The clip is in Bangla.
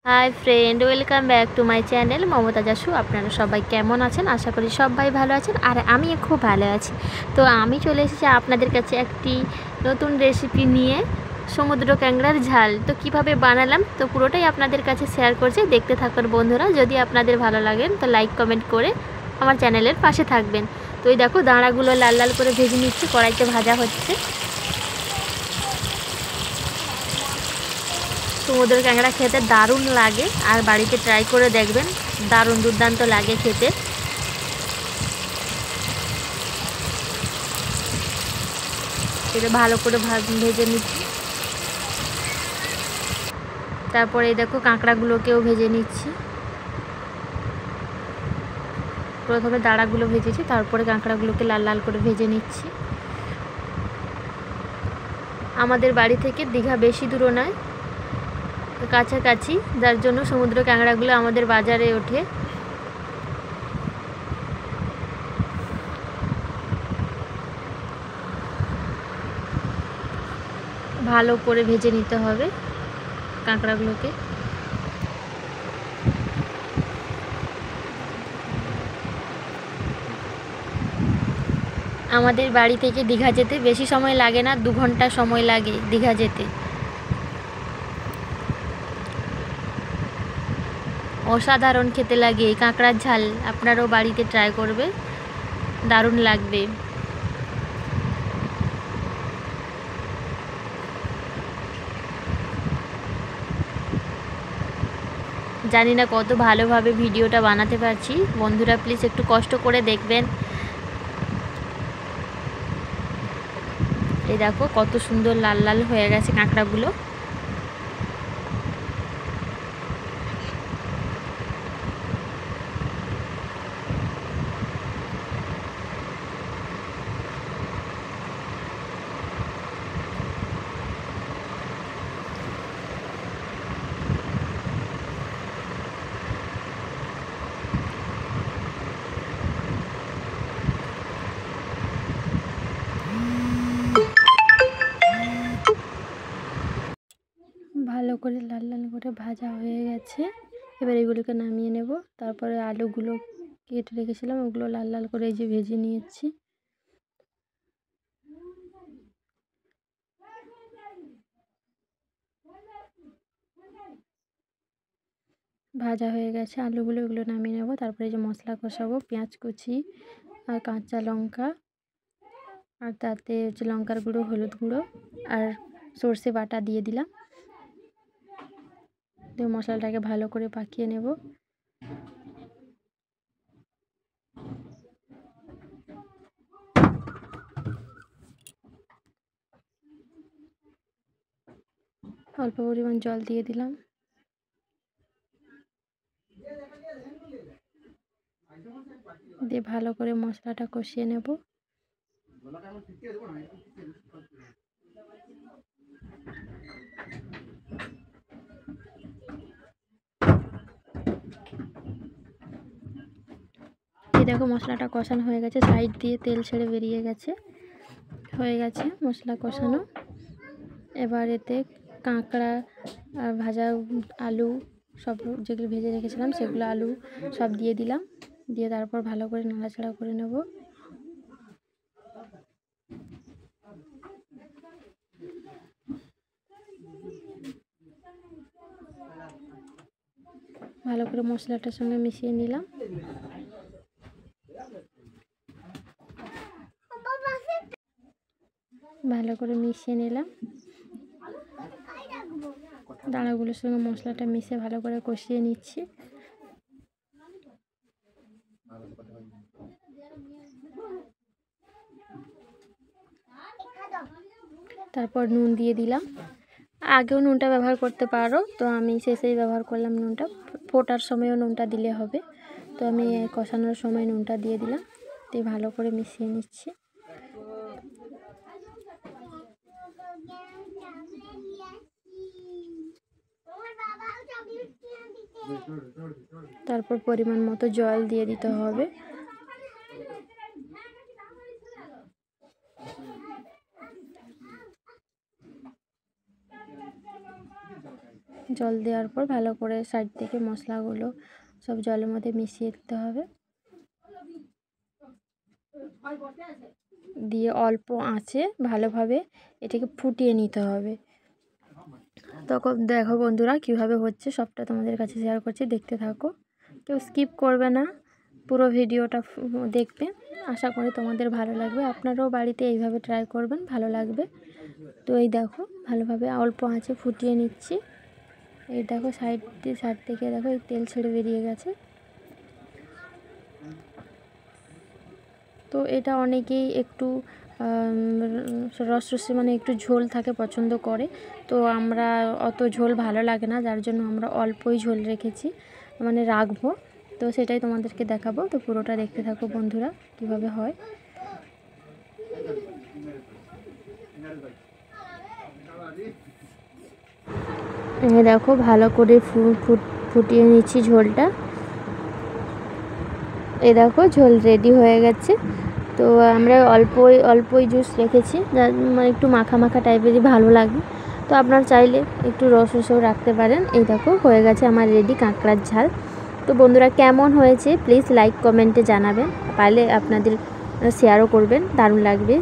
High friend, welcome back to my channel Mamata Jasu. আপনারা সবাই কেমন আছেন? আশা করি সবাই ভালো আছেন, আর আমি খুব ভালো আছি। তো আমি চলে এসেছি আপনাদের কাছে একটি নতুন রেসিপি নিয়ে, সমুদ্র ক্যাংড়ার ঝাল। তো কিভাবে বানালাম তো পুরোটাই আপনাদের কাছে শেয়ার করছি, দেখতে থাকুন বন্ধুরা। যদি আপনাদের ভালো লাগেন তো লাইক কমেন্ট করে আমার চ্যানেলের পাশে থাকবেন। তো এই দেখো, দাঁড়াগুলো লাল লাল করে ভেজে নিচ্ছি, কড়াইতে ভাজা হচ্ছে। সমুদ্র ক্যাংড়া খেতে দারুণ লাগে, আর বাড়িতে ট্রাই করে দেখবেন, দারুণ দুর্দান্ত লাগে খেতে। এটা ভালো করে ভেজে নিচ্ছি। তারপরে এই দেখো, কাঁকড়াগুলোকেও ভেজে নিচ্ছি। প্রথমে দাঁড়াগুলো ভেজেছি, তারপরে কাঁকড়াগুলোকে লাল লাল করে ভেজে নিচ্ছি। আমাদের বাড়ি থেকে দীঘা বেশি দূর নয়, কাছাকাছি, যার জন্য সমুদ্র ক্যাংড়াগুলো আমাদের বাজারে ওঠে। ভালো করে ভেজে নিতে হবে কাঁকড়াগুলোকে। আমাদের বাড়ি থেকে দীঘা যেতে বেশি সময় লাগে না, 2 ঘন্টা সময় লাগে দীঘা যেতে। অসাধারণ খেতে লাগে এই কাঁকড়ার ঝাল। আপনারাও বাড়িতে ট্রাই করবে, দারুণ লাগবে। জানি না কত ভালোভাবে ভিডিওটা বানাতে পারছি, বন্ধুরা প্লিজ একটু কষ্ট করে দেখবেন। এই দেখো কত সুন্দর লাল লাল হয়ে গেছে কাঁকড়াগুলো। ভালো করে লাল লাল করে ভাজা হয়ে গেছে। এবার এগুলোকে নামিয়ে নেব। তারপরে আলুগুলো কেটে রেখেছিলাম, ওগুলো লাল লাল করে এই যে ভেজে নিয়েছি। ভাজা হয়ে গেছে আলুগুলো, এগুলো নামিয়ে নেব। তারপরে এই যে মশলা কষাবো, পেঁয়াজ কুচি আর কাঁচা লঙ্কা, আর তাতে হচ্ছে লঙ্কার গুঁড়ো, হলুদ গুঁড়ো আর সর্ষে বাটা দিয়ে দিলাম। দিয়ে মশলাটাকে ভালো করে পাকিয়ে নেব। অল্প পরিমাণ জল দিয়ে দিলাম। দিয়ে ভালো করে মশলাটা কষিয়ে নেব। এই দেখো মশলাটা কষানো হয়ে গেছে, সাইড দিয়ে তেল ছেড়ে বেরিয়ে গেছে। হয়ে গেছে মশলা কষানো। এবার এতে কাঁকড়া আর ভাজা আলু সব যেগুলো ভেজে রেখেছিলাম সেগুলো আলু সব দিয়ে দিলাম। দিয়ে তারপর ভালো করে নাড়াচাড়া করে নেব। ভালো করে মশলাটার সঙ্গে মিশিয়ে নিলাম। ভালো করে মিশিয়ে নিলাম। দানাগুলোর সঙ্গে মশলাটা মিশিয়ে ভালো করে কষিয়ে নিচ্ছি। তারপর নুন দিয়ে দিলাম। আগেও নুনটা ব্যবহার করতে পারো, তো আমি শেষেই ব্যবহার করলাম নুনটা। ফোটার সময়ও নুনটা দিলে হবে, তো আমি কষানোর সময় নুনটা দিয়ে দিলাম। দিয়ে ভালো করে মিশিয়ে নিচ্ছি। তারপর পরিমাণ মতো জল দিয়ে দিতে হবে। জল দেওয়ার পর ভালো করে সাইড থেকে মশলাগুলো সব জলের মধ্যে মিশিয়ে দিতে হবে, দিয়ে অল্প আঁচে ভালোভাবে এটাকে ফুটিয়ে নিতে হবে। তখন দেখো বন্ধুরা কিভাবে হচ্ছে, সবটা তোমাদের কাছে শেয়ার করছি, দেখতে থাকো, কেউ স্কিপ করবে না, পুরো ভিডিওটা দেখবে। আশা করি তোমাদের ভালো লাগবে, আপনারাও বাড়িতে এইভাবে ট্রাই করবেন, ভালো লাগবে। তো এই দেখো ভালোভাবে অল্প আঁচে ফুটিয়ে নিচ্ছি। এই দেখো সাইড থেকে দেখো এই তেল ছেড়ে বেরিয়ে গেছে। তো এটা অনেকেই একটু রসরসে মানে একটু ঝোল থাকে পছন্দ করে, তো আমরা অত ঝোল ভালো লাগে না, যার জন্য আমরা অল্পই ঝোল রেখেছি, মানে রাখবো। তো সেটাই তোমাদেরকে দেখাবো, তো পুরোটা দেখতে থাকো বন্ধুরা কিভাবে হয়। দেখো ভালো করে ফুটিয়ে নিচ্ছি ঝোলটা। এই দেখো ঝোল রেডি হয়ে গেছে। তো আমরা অল্পই জুস রেখেছি, মানে একটু মাখা মাখা টাইপেরই ভালো লাগে। তো আপনারা চাইলে একটু রসও রাখতে পারেন। এই দেখো হয়ে গেছে আমার রেডি কাঁকড়ার ঝাল। তো বন্ধুরা কেমন হয়েছে প্লিজ লাইক কমেন্টে জানাবেন, পারলে আপনাদের শেয়ারও করবেন, দারুণ লাগবে।